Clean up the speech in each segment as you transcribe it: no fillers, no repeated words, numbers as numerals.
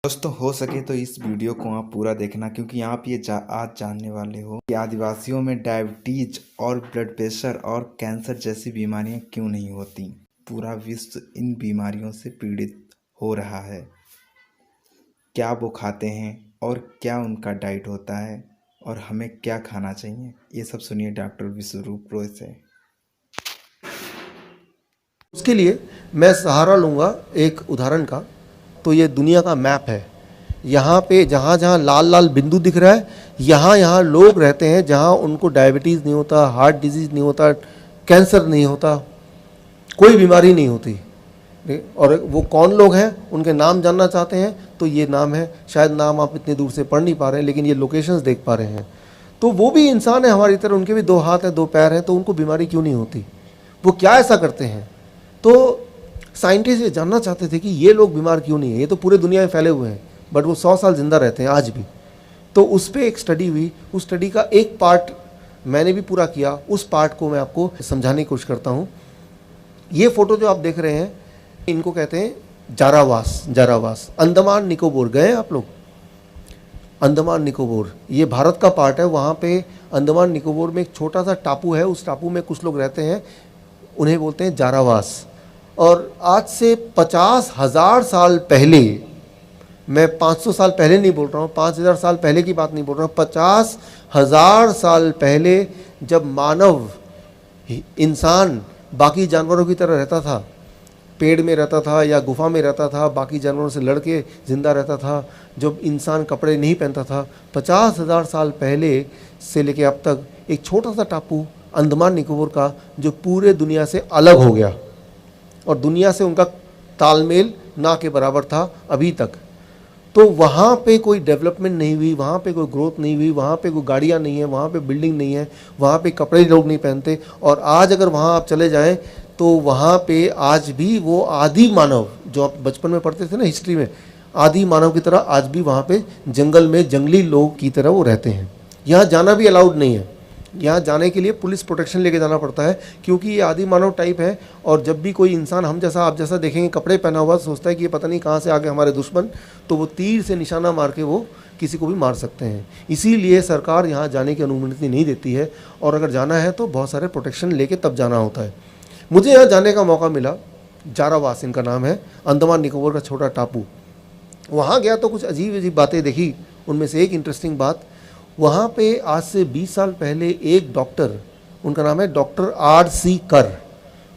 दोस्तों हो सके तो इस वीडियो को आप पूरा देखना, क्योंकि आप ये आज जानने वाले हो कि आदिवासियों में डायबिटीज और ब्लड प्रेशर और कैंसर जैसी बीमारियां क्यों नहीं होती। पूरा विश्व इन बीमारियों से पीड़ित हो रहा है। क्या वो खाते हैं और क्या उनका डाइट होता है और हमें क्या खाना चाहिए, ये सब सुनिए डॉक्टर विश्वरूप रॉय से। उसके लिए मैं सहारा लूँगा एक उदाहरण का। तो ये दुनिया का मैप है। यहाँ पे जहाँ जहाँ लाल लाल बिंदु दिख रहा है, यहाँ यहाँ लोग रहते हैं जहाँ उनको डायबिटीज़ नहीं होता, हार्ट डिजीज़ नहीं होता, कैंसर नहीं होता, कोई बीमारी नहीं होती। और वो कौन लोग हैं, उनके नाम जानना चाहते हैं तो ये नाम है। शायद नाम आप इतने दूर से पढ़ नहीं पा रहे हैं, लेकिन ये लोकेशंस देख पा रहे हैं। तो वो भी इंसान है हमारी तरह, उनके भी 2 हाथ हैं, 2 पैर हैं, तो उनको बीमारी क्यों नहीं होती? वो क्या ऐसा करते हैं? तो साइंटिस्ट ये जानना चाहते थे कि ये लोग बीमार क्यों नहीं है। ये तो पूरे दुनिया में फैले हुए हैं, बट वो 100 साल जिंदा रहते हैं आज भी। तो उस पर एक स्टडी हुई। उस स्टडी का एक पार्ट मैंने भी पूरा किया। उस पार्ट को मैं आपको समझाने की कोशिश करता हूँ। ये फोटो जो आप देख रहे हैं, इनको कहते हैं जारावास। जारावास अंडमान निकोबार गए आप लोग? अंडमान निकोबार ये भारत का पार्ट है। वहाँ पे अंडमान निकोबार में एक छोटा सा टापू है। उस टापू में कुछ लोग रहते हैं, उन्हें बोलते हैं जारावास। और आज से 50,000 साल पहले, मैं 500 साल पहले नहीं बोल रहा हूँ, 5,000 साल पहले की बात नहीं बोल रहा हूँ, 50,000 साल पहले जब मानव इंसान बाकी जानवरों की तरह रहता था, पेड़ में रहता था या गुफा में रहता था, बाकी जानवरों से लड़ के ज़िंदा रहता था, जब इंसान कपड़े नहीं पहनता था, 50,000 साल पहले से लेके अब तक एक छोटा सा टापू अंडमान निकोबार का, जो पूरे दुनिया से अलग हो गया और दुनिया से उनका तालमेल ना के बराबर था अभी तक। तो वहाँ पे कोई डेवलपमेंट नहीं हुई, वहाँ पे कोई ग्रोथ नहीं हुई, वहाँ पे कोई गाड़ियाँ नहीं है, वहाँ पे बिल्डिंग नहीं है, वहाँ पे कपड़े लोग नहीं पहनते। और आज अगर वहाँ आप चले जाएं तो वहाँ पे आज भी वो आदि मानव जो आप बचपन में पढ़ते थे ना हिस्ट्री में, आदि मानव की तरह आज भी वहाँ पे जंगल में जंगली लोग की तरह वो रहते हैं। यहाँ जाना भी अलाउड नहीं है। यहाँ जाने के लिए पुलिस प्रोटेक्शन लेके जाना पड़ता है, क्योंकि ये आदि मानव टाइप है। और जब भी कोई इंसान हम जैसा आप जैसा देखेंगे कपड़े पहना हुआ, सोचता है कि ये पता नहीं कहाँ से आ गए हमारे दुश्मन, तो वो तीर से निशाना मार के वो किसी को भी मार सकते हैं। इसीलिए सरकार यहाँ जाने की अनुमति नहीं देती है, और अगर जाना है तो बहुत सारे प्रोटेक्शन लेके तब जाना होता है। मुझे यहाँ जाने का मौका मिला। जारावास इनका नाम है, अंडमान निकोबार का छोटा टापू। वहाँ गया तो कुछ अजीब अजीब बातें देखी। उनमें से एक इंटरेस्टिंग बात, वहाँ पे आज से 20 साल पहले एक डॉक्टर, उनका नाम है डॉक्टर R.C. कर,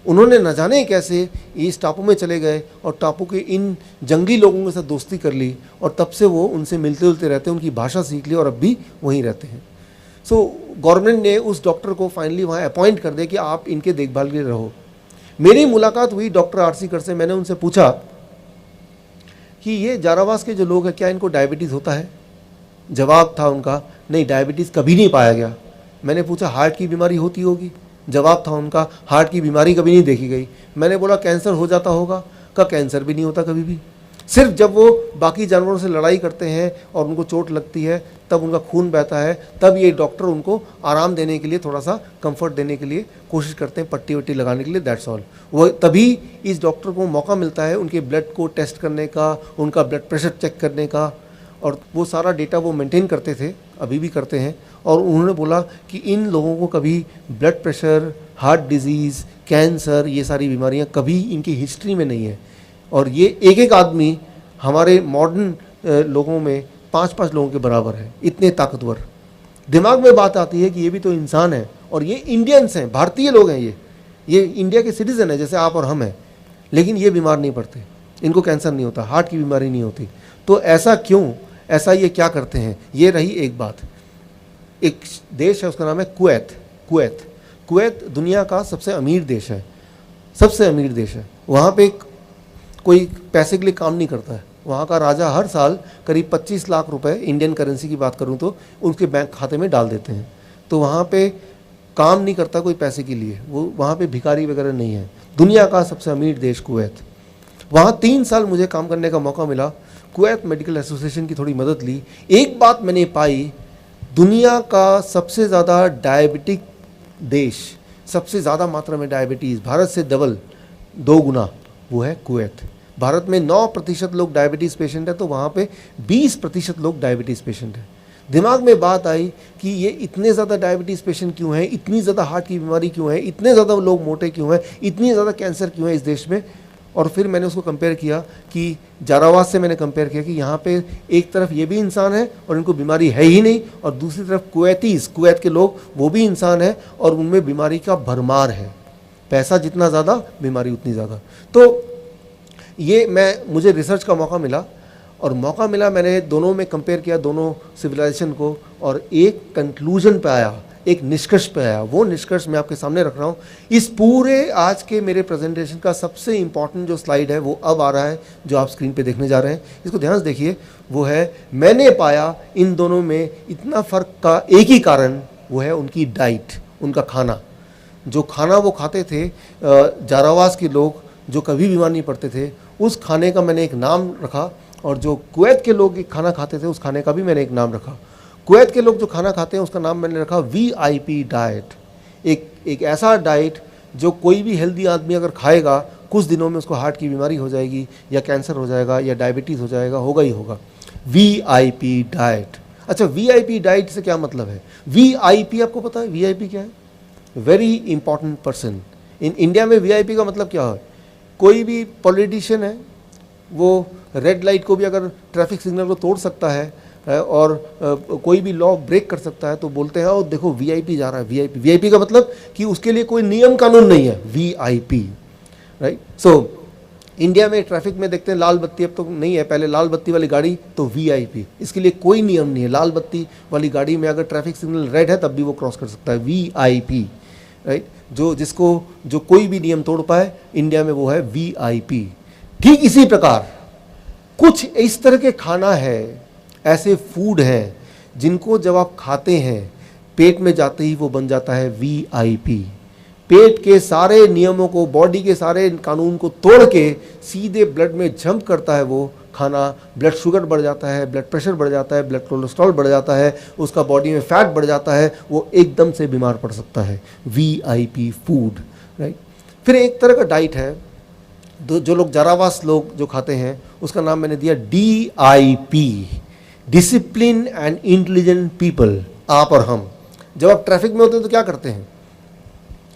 उन्होंने न जाने कैसे इस टापू में चले गए और टापू के इन जंगली लोगों के साथ दोस्ती कर ली, और तब से वो उनसे मिलते जुलते रहते हैं, उनकी भाषा सीख ली और अब भी वहीं रहते हैं। सो गवर्नमेंट ने उस डॉक्टर को फाइनली वहाँ अपॉइंट कर दिया कि आप इनके देखभाल के लिए रहो। मेरी मुलाकात हुई डॉक्टर R.C. कर से। मैंने उनसे पूछा कि ये जारावास के जो लोग हैं, क्या इनको डायबिटीज़ होता है? जवाब था उनका, नहीं, डायबिटीज़ कभी नहीं पाया गया। मैंने पूछा हार्ट की बीमारी होती होगी? जवाब था उनका, हार्ट की बीमारी कभी नहीं देखी गई। मैंने बोला कैंसर हो जाता होगा? का कैंसर भी नहीं होता कभी भी। सिर्फ जब वो बाकी जानवरों से लड़ाई करते हैं और उनको चोट लगती है, तब उनका खून बहता है, तब ये डॉक्टर उनको आराम देने के लिए, थोड़ा सा कंफर्ट देने के लिए कोशिश करते हैं, पट्टी वट्टी लगाने के लिए, दैट्स ऑल। वो तभी इस डॉक्टर को मौका मिलता है उनके ब्लड को टेस्ट करने का, उनका ब्लड प्रेशर चेक करने का, और वो सारा डेटा वो मेंटेन करते थे, अभी भी करते हैं। और उन्होंने बोला कि इन लोगों को कभी blood pressure, heart disease, cancer, ये सारी बीमारियां कभी इनकी हिस्ट्री में नहीं है। और ये एक एक आदमी हमारे मॉडर्न लोगों में 5-5 लोगों के बराबर है, इतने ताकतवर। दिमाग में बात आती है कि ये भी तो इंसान है, और ये इंडियंस हैं, भारतीय लोग हैं, ये इंडिया के सिटीज़न हैं जैसे आप और हम हैं, लेकिन ये बीमार नहीं पड़ते, इनको कैंसर नहीं होता, हार्ट की बीमारी नहीं होती। तो ऐसा क्यों? ऐसा ये क्या करते हैं? ये रही एक बात। एक देश है, उसका नाम है कुवैत। कुवैत कुवैत दुनिया का सबसे अमीर देश है, सबसे अमीर देश है। वहाँ पे कोई पैसे के लिए काम नहीं करता है। वहाँ का राजा हर साल करीब 25 लाख रुपए, इंडियन करेंसी की बात करूँ तो, उनके बैंक खाते में डाल देते हैं। तो वहाँ पे काम नहीं करता कोई पैसे के लिए, वो वहाँ पे भिखारी वगैरह नहीं है। दुनिया का सबसे अमीर देश कुवैत। वहाँ 3 साल मुझे काम करने का मौका मिला। कुवैत मेडिकल एसोसिएशन की थोड़ी मदद ली। एक बात मैंने पाई, दुनिया का सबसे ज़्यादा डायबिटिक देश, सबसे ज़्यादा मात्रा में डायबिटीज़, भारत से डबल 2 गुना, वो है कुवैत। भारत में 9% लोग डायबिटीज़ पेशेंट है, तो वहाँ पे 20% लोग डायबिटीज़ पेशेंट है। दिमाग में बात आई कि ये इतने ज़्यादा डायबिटीज़ पेशेंट क्यों हैं, इतनी ज़्यादा हार्ट की बीमारी क्यों है, इतने ज़्यादा लोग मोटे क्यों हैं, इतनी ज़्यादा कैंसर क्यों है इस देश में। और फिर मैंने उसको कंपेयर किया कि जारावाद से मैंने कंपेयर किया कि यहाँ पे एक तरफ ये भी इंसान है और इनको बीमारी है ही नहीं, और दूसरी तरफ कुवैत के लोग वो भी इंसान है और उनमें बीमारी का भरमार है। पैसा जितना ज़्यादा, बीमारी उतनी ज़्यादा। तो ये मुझे रिसर्च का मौका मिला, और मौका मिला, मैंने दोनों में कंपेयर किया, दोनों सिविलाइजेशन को, और एक कंक्लूजन पे आया, एक निष्कर्ष पे आया। वो निष्कर्ष मैं आपके सामने रख रहा हूँ। इस पूरे आज के मेरे प्रेजेंटेशन का सबसे इम्पॉर्टेंट जो स्लाइड है वो अब आ रहा है, जो आप स्क्रीन पे देखने जा रहे हैं। इसको ध्यान से देखिए। वो है, मैंने पाया इन दोनों में इतना फ़र्क का एक ही कारण, वो है उनकी डाइट, उनका खाना। जो खाना वो खाते थे जारावास के लोग, जो कभी बीमार नहीं पड़ते थे, उस खाने का मैंने एक नाम रखा, और जो कुवैत के लोग खाना खाते थे उस खाने का भी मैंने एक नाम रखा। कुवैत के लोग जो खाना खाते हैं उसका नाम मैंने रखा VIP डाइट। एक ऐसा डाइट जो कोई भी हेल्दी आदमी अगर खाएगा, कुछ दिनों में उसको हार्ट की बीमारी हो जाएगी, या कैंसर हो जाएगा, या डायबिटीज़ हो जाएगा, होगा ही होगा। VIP diet. अच्छा, VIP डाइट से क्या मतलब है? VIP आपको पता है VIP क्या है? Very important person. In India में VIP का मतलब क्या है? कोई भी पॉलिटिशियन है, वो रेड लाइट को भी अगर ट्रैफिक सिग्नल को तोड़ सकता है, और कोई भी लॉ ब्रेक कर सकता है, तो बोलते हैं ओ देखो VIP जा रहा है। VIP का मतलब कि उसके लिए कोई नियम कानून नहीं है, VIP, राइट। सो इंडिया में ट्रैफिक में देखते हैं लाल बत्ती अब तो नहीं है, पहले लाल बत्ती वाली गाड़ी तो VIP, इसके लिए कोई नियम नहीं है। लाल बत्ती वाली गाड़ी में अगर ट्रैफिक सिग्नल रेड है तब भी वो क्रॉस कर सकता है, VIP, राइट। जो कोई भी नियम तोड़ पाए इंडिया में वो है VIP। ठीक इसी प्रकार कुछ इस तरह के खाना है, ऐसे फूड हैं जिनको जब आप खाते हैं पेट में जाते ही वो बन जाता है VIP। पेट के सारे नियमों को, बॉडी के सारे कानून को तोड़ के सीधे ब्लड में जंप करता है वो खाना। ब्लड शुगर बढ़ जाता है, ब्लड प्रेशर बढ़ जाता है, ब्लड कोलेस्ट्रॉल बढ़ जाता है, उसका बॉडी में फैट बढ़ जाता है, वो एकदम से बीमार पड़ सकता है। VIP food, right. फिर एक तरह का डाइट है जो लोग जारावास लोग जो खाते हैं, उसका नाम मैंने दिया DIP, discipline and intelligent people. आप और हम जब आप ट्रैफिक में होते हैं तो क्या करते हैं?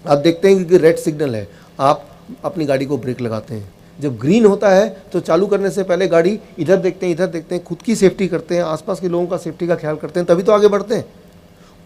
आप देखते हैं कि रेड सिग्नल है, आप अपनी गाड़ी को ब्रेक लगाते हैं। जब ग्रीन होता है तो चालू करने से पहले गाड़ी इधर देखते हैं, खुद की सेफ्टी करते हैं, आसपास के लोगों का सेफ्टी का ख्याल करते हैं, तभी तो आगे बढ़ते हैं।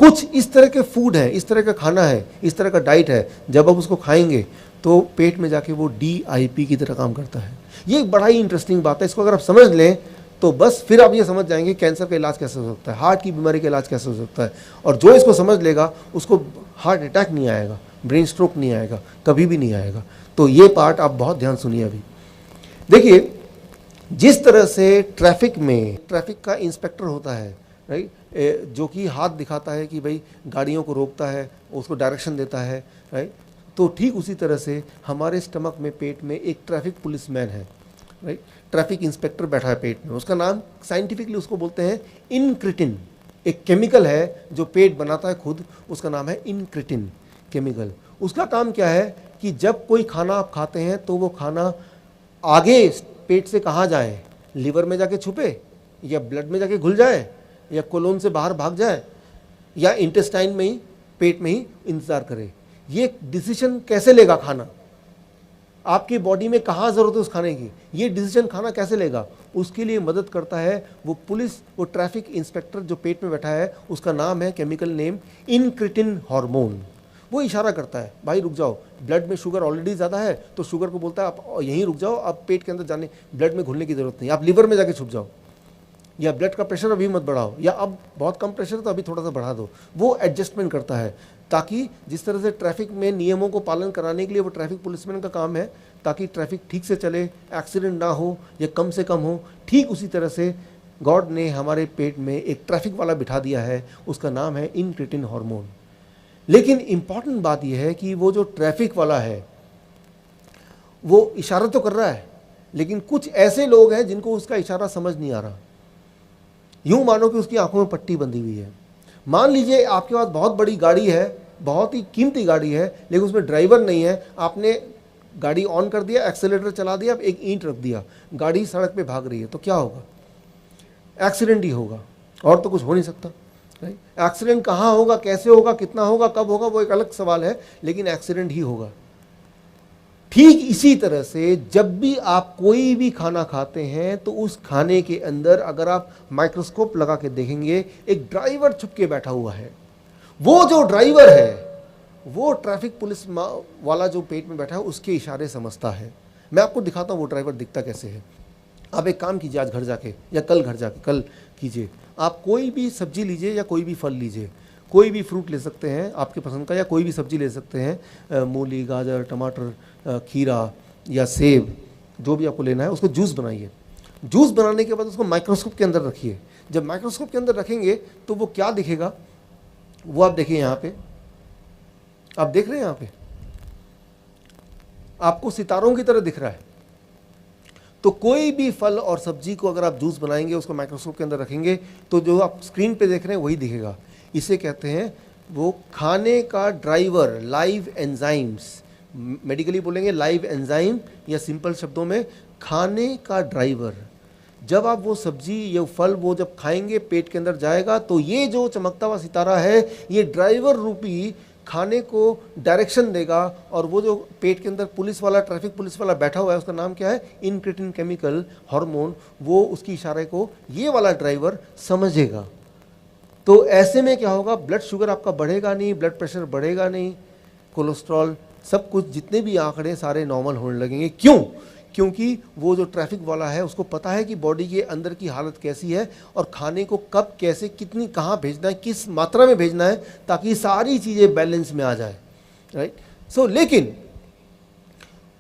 कुछ इस तरह के फूड है, इस तरह का खाना है, इस तरह का डाइट है, जब आप उसको खाएंगे तो पेट में जाके वो DIP की तरह काम करता है। ये एक बड़ा ही इंटरेस्टिंग बात है। इसको अगर आप समझ लें तो बस फिर आप ये समझ जाएंगे कैंसर का इलाज कैसे हो सकता है, हार्ट की बीमारी का इलाज कैसे हो सकता है। और जो इसको समझ लेगा उसको हार्ट अटैक नहीं आएगा, ब्रेन स्ट्रोक नहीं आएगा, कभी भी नहीं आएगा। तो ये पार्ट आप बहुत ध्यान सुनिए। अभी देखिए, जिस तरह से ट्रैफिक का इंस्पेक्टर होता है, राइट, जो कि हाथ दिखाता है कि भाई गाड़ियों को रोकता है, उसको डायरेक्शन देता है, राइट। तो ठीक उसी तरह से हमारे स्टमक में, पेट में एक ट्रैफिक पुलिसमैन है, राइट। ट्रैफिक इंस्पेक्टर बैठा है पेट में। उसका नाम साइंटिफिकली उसको बोलते हैं इनक्रिटिन। एक केमिकल है जो पेट बनाता है खुद, उसका नाम है इनक्रिटिन केमिकल। उसका काम क्या है कि जब कोई खाना आप खाते हैं तो वो खाना आगे पेट से कहाँ जाए, लिवर में जाके छुपे, या ब्लड में जाके घुल जाए, या कोलोन से बाहर भाग जाए, या इंटेस्टाइन में ही, पेट में ही इंतजार करे। ये डिसीजन कैसे लेगा खाना, आपकी बॉडी में कहाँ ज़रूरत है उस खाने की, ये डिसीजन खाना कैसे लेगा, उसके लिए मदद करता है वो पुलिस, वो ट्रैफिक इंस्पेक्टर जो पेट में बैठा है। उसका नाम है, केमिकल नेम, इनक्रिटिन हार्मोन। वो इशारा करता है, भाई रुक जाओ, ब्लड में शुगर ऑलरेडी ज़्यादा है, तो शुगर को बोलता है आप यहीं रुक जाओ, अब पेट के अंदर जाने, ब्लड में घुलने की ज़रूरत नहीं, आप लिवर में जाके छुप जाओ, या ब्लड का प्रेशर अभी मत बढ़ाओ, या अब बहुत कम प्रेशर तो अभी थोड़ा सा बढ़ा दो। वो एडजस्टमेंट करता है, ताकि जिस तरह से ट्रैफिक में नियमों को पालन कराने के लिए वो ट्रैफिक पुलिसमैन का काम है, ताकि ट्रैफिक ठीक से चले, एक्सीडेंट ना हो या कम से कम हो, ठीक उसी तरह से गॉड ने हमारे पेट में एक ट्रैफिक वाला बिठा दिया है, उसका नाम है इनक्रिटिन हार्मोन। लेकिन इम्पॉर्टेंट बात यह है कि वो जो ट्रैफिक वाला है वो इशारा तो कर रहा है, लेकिन कुछ ऐसे लोग हैं जिनको उसका इशारा समझ नहीं आ रहा। यूं मानो कि उसकी आंखों में पट्टी बंधी हुई है। मान लीजिए आपके पास बहुत बड़ी गाड़ी है, बहुत ही कीमती गाड़ी है, लेकिन उसमें ड्राइवर नहीं है, आपने गाड़ी ऑन कर दिया, एक्सेलेरेटर चला दिया, अब एक ईंट रख दिया, गाड़ी सड़क पे भाग रही है, तो क्या होगा? एक्सीडेंट ही होगा, और तो कुछ हो नहीं सकता। एक्सीडेंट कहाँ होगा, कैसे होगा, कितना होगा, कब होगा, वो एक अलग सवाल है, लेकिन एक्सीडेंट ही होगा। ठीक इसी तरह से जब भी आप कोई भी खाना खाते हैं तो उस खाने के अंदर अगर आप माइक्रोस्कोप लगा के देखेंगे, एक ड्राइवर छुप के बैठा हुआ है। वो जो ड्राइवर है वो ट्रैफिक पुलिस वाला जो पेट में बैठा है उसके इशारे समझता है। मैं आपको दिखाता हूँ वो ड्राइवर दिखता कैसे है। आप एक काम कीजिए, आज घर जाके या कल घर जाके, कल कीजिए, आप कोई भी सब्जी लीजिए या कोई भी फल लीजिए, कोई भी फ्रूट ले सकते हैं आपके पसंद का, या कोई भी सब्जी ले सकते हैं, मूली, गाजर, टमाटर, खीरा या सेब, जो भी आपको लेना है, उसको जूस बनाइए। जूस बनाने के बाद उसको माइक्रोस्कोप के अंदर रखिए। जब माइक्रोस्कोप के अंदर रखेंगे तो वो क्या दिखेगा, वो आप देखिए, यहाँ पे आप देख रहे हैं, यहाँ पे आपको सितारों की तरह दिख रहा है। तो कोई भी फल और सब्जी को अगर आप जूस बनाएंगे, उसको माइक्रोस्कोप के अंदर रखेंगे, तो जो आप स्क्रीन पे देख रहे हैं वही दिखेगा। इसे कहते हैं वो खाने का ड्राइवर, लाइव एंजाइम्स। मेडिकली बोलेंगे लाइव एंजाइम, या सिंपल शब्दों में खाने का ड्राइवर। जब आप वो सब्जी या फल वो जब खाएंगे, पेट के अंदर जाएगा, तो ये जो चमकता हुआ सितारा है, ये ड्राइवर रूपी खाने को डायरेक्शन देगा। और वो जो पेट के अंदर पुलिस वाला, ट्रैफिक पुलिस वाला बैठा हुआ है, उसका नाम क्या है, इनक्रेटिन केमिकल हार्मोन, वो उसकी इशारे को ये वाला ड्राइवर समझेगा। तो ऐसे में क्या होगा, ब्लड शुगर आपका बढ़ेगा नहीं, ब्लड प्रेशर बढ़ेगा नहीं, कोलेस्ट्रॉल, सब कुछ जितने भी आंकड़े सारे नॉर्मल होने लगेंगे। क्यों? क्योंकि वो जो ट्रैफिक वाला है उसको पता है कि बॉडी के अंदर की हालत कैसी है और खाने को कब, कैसे, कितनी, कहाँ भेजना है, किस मात्रा में भेजना है, ताकि सारी चीज़ें बैलेंस में आ जाए, राइट। सो लेकिन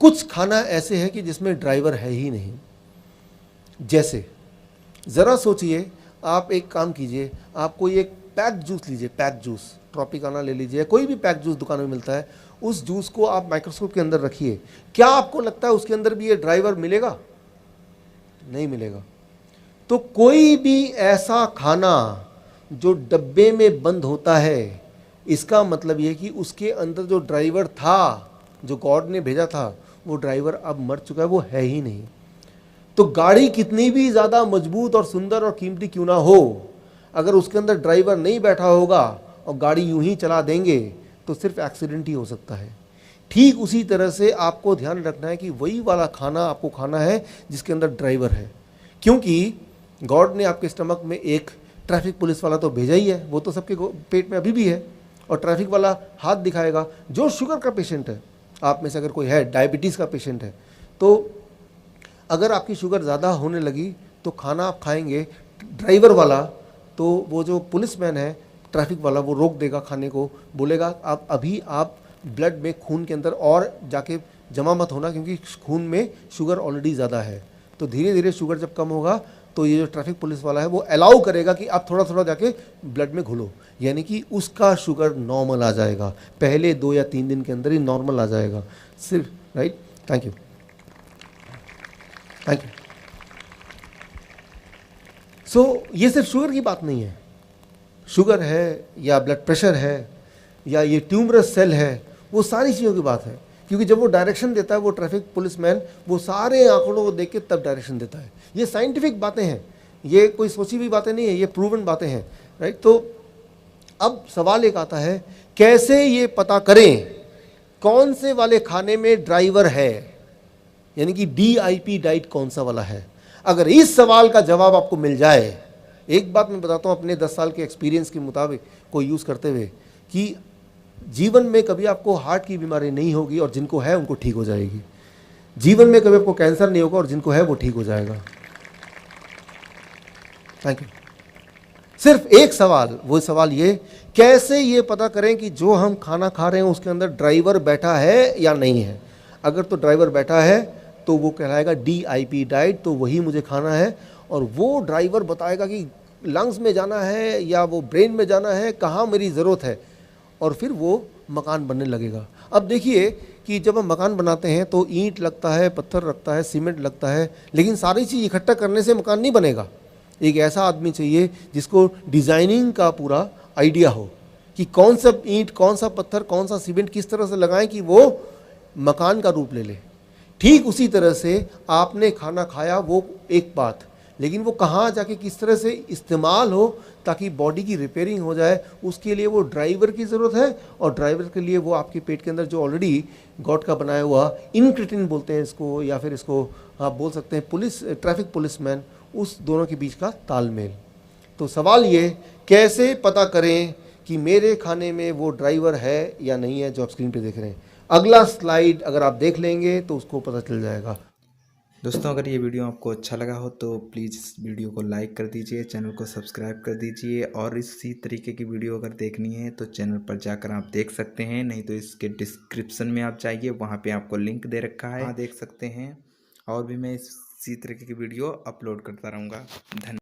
कुछ खाना ऐसे है कि जिसमें ड्राइवर है ही नहीं। जैसे ज़रा सोचिए, आप एक काम कीजिए, आप कोई एक पैक जूस लीजिए, पैक जूस, ट्रॉपिकाना ले लीजिए, कोई भी पैक जूस दुकान में मिलता है, उस जूस को आप माइक्रोस्कोप के अंदर रखिए। क्या आपको लगता है उसके अंदर भी ये ड्राइवर मिलेगा? नहीं मिलेगा। तो कोई भी ऐसा खाना जो डब्बे में बंद होता है, इसका मतलब ये कि उसके अंदर जो ड्राइवर था, जो गॉड ने भेजा था, वो ड्राइवर अब मर चुका है, वो है ही नहीं। तो गाड़ी कितनी भी ज़्यादा मजबूत और सुंदर और कीमती क्यों ना हो, अगर उसके अंदर ड्राइवर नहीं बैठा होगा और गाड़ी यूं ही चला देंगे, तो सिर्फ एक्सीडेंट ही हो सकता है। ठीक उसी तरह से आपको ध्यान रखना है कि वही वाला खाना आपको खाना है जिसके अंदर ड्राइवर है। क्योंकि गॉड ने आपके स्टमक में एक ट्रैफिक पुलिस वाला तो भेजा ही है, वो तो सबके पेट में अभी भी है, और ट्रैफिक वाला हाथ दिखाएगा। जो शुगर का पेशेंट है, आप में से अगर कोई है, डायबिटीज़ का पेशेंट है, तो अगर आपकी शुगर ज़्यादा होने लगी तो खाना आप खाएंगे ड्राइवर वाला, तो वो जो पुलिसमैन है, ट्रैफिक वाला, वो रोक देगा खाने को, बोलेगा आप अभी आप ब्लड में, खून के अंदर और जाके जमा मत होना, क्योंकि खून में शुगर ऑलरेडी ज़्यादा है। तो धीरे धीरे शुगर जब कम होगा तो ये जो ट्रैफिक पुलिस वाला है वो अलाउ करेगा कि आप थोड़ा थोड़ा जाके ब्लड में घुलो, यानी कि उसका शुगर नॉर्मल आ जाएगा, पहले 2 या 3 दिन के अंदर ही नॉर्मल आ जाएगा सिर्फ, right. Thank you, thank you. So ये सिर्फ शुगर की बात नहीं है, शुगर है या ब्लड प्रेशर है या ये ट्यूमरस सेल है, वो सारी चीज़ों की बात है। क्योंकि जब वो डायरेक्शन देता है, वो ट्रैफिक पुलिसमैन, वो सारे आंकड़ों को देख के तब डायरेक्शन देता है। ये साइंटिफिक बातें हैं, ये कोई सोची हुई बातें नहीं है, ये प्रूवन बातें हैं, राइट। तो अब सवाल एक आता है, कैसे ये पता करें कौन से वाले खाने में ड्राइवर है, यानी कि DIP डाइट कौन सा वाला है। अगर इस सवाल का जवाब आपको मिल जाए, एक बात मैं बताता हूँ अपने 10 साल के एक्सपीरियंस के मुताबिक को यूज़ करते हुए, कि जीवन में कभी आपको हार्ट की बीमारी नहीं होगी और जिनको है उनको ठीक हो जाएगी। जीवन में कभी आपको कैंसर नहीं होगा और जिनको है वो ठीक हो जाएगा। Thank you. सिर्फ एक सवाल, वो सवाल ये, कैसे ये पता करें कि जो हम खाना खा रहे हैं उसके अंदर ड्राइवर बैठा है या नहीं है। अगर तो ड्राइवर बैठा है तो वो कहलाएगा DIP डाइट, तो वही मुझे खाना है, और वो ड्राइवर बताएगा कि लंग्स में जाना है या वो ब्रेन में जाना है, कहाँ मेरी ज़रूरत है, और फिर वो मकान बनने लगेगा। अब देखिए कि जब हम मकान बनाते हैं तो ईंट लगता है, पत्थर लगता है, सीमेंट लगता है, लेकिन सारी चीज़ इकट्ठा करने से मकान नहीं बनेगा। एक ऐसा आदमी चाहिए जिसको डिज़ाइनिंग का पूरा आइडिया हो कि कौन सा ईंट, कौन सा पत्थर, कौन सा सीमेंट किस तरह से लगाएं कि वो मकान का रूप ले ले। ठीक उसी तरह से आपने खाना खाया वो एक बात, लेकिन वो कहाँ जाके किस तरह से इस्तेमाल हो ताकि बॉडी की रिपेयरिंग हो जाए, उसके लिए वो ड्राइवर की ज़रूरत है। और ड्राइवर के लिए वो आपके पेट के अंदर जो ऑलरेडी गॉड का बनाया हुआ इनक्रेटिन बोलते हैं इसको, या फिर इसको आप बोल सकते हैं पुलिस, ट्रैफिक पुलिसमैन, उस दोनों के बीच का तालमेल। तो सवाल ये, कैसे पता करें कि मेरे खाने में वो ड्राइवर है या नहीं है जो आप स्क्रीन पे देख रहे हैं। अगला स्लाइड अगर आप देख लेंगे तो उसको पता चल जाएगा। दोस्तों, अगर ये वीडियो आपको अच्छा लगा हो तो प्लीज़ इस वीडियो को लाइक कर दीजिए, चैनल को सब्सक्राइब कर दीजिए, और इसी तरीके की वीडियो अगर देखनी है तो चैनल पर जाकर आप देख सकते हैं, नहीं तो इसके डिस्क्रिप्शन में आप जाइए, वहाँ पे आपको लिंक दे रखा है, वहाँ देख सकते हैं। और भी मैं इसी तरीके की वीडियो अपलोड करता रहूँगा। धन्यवाद।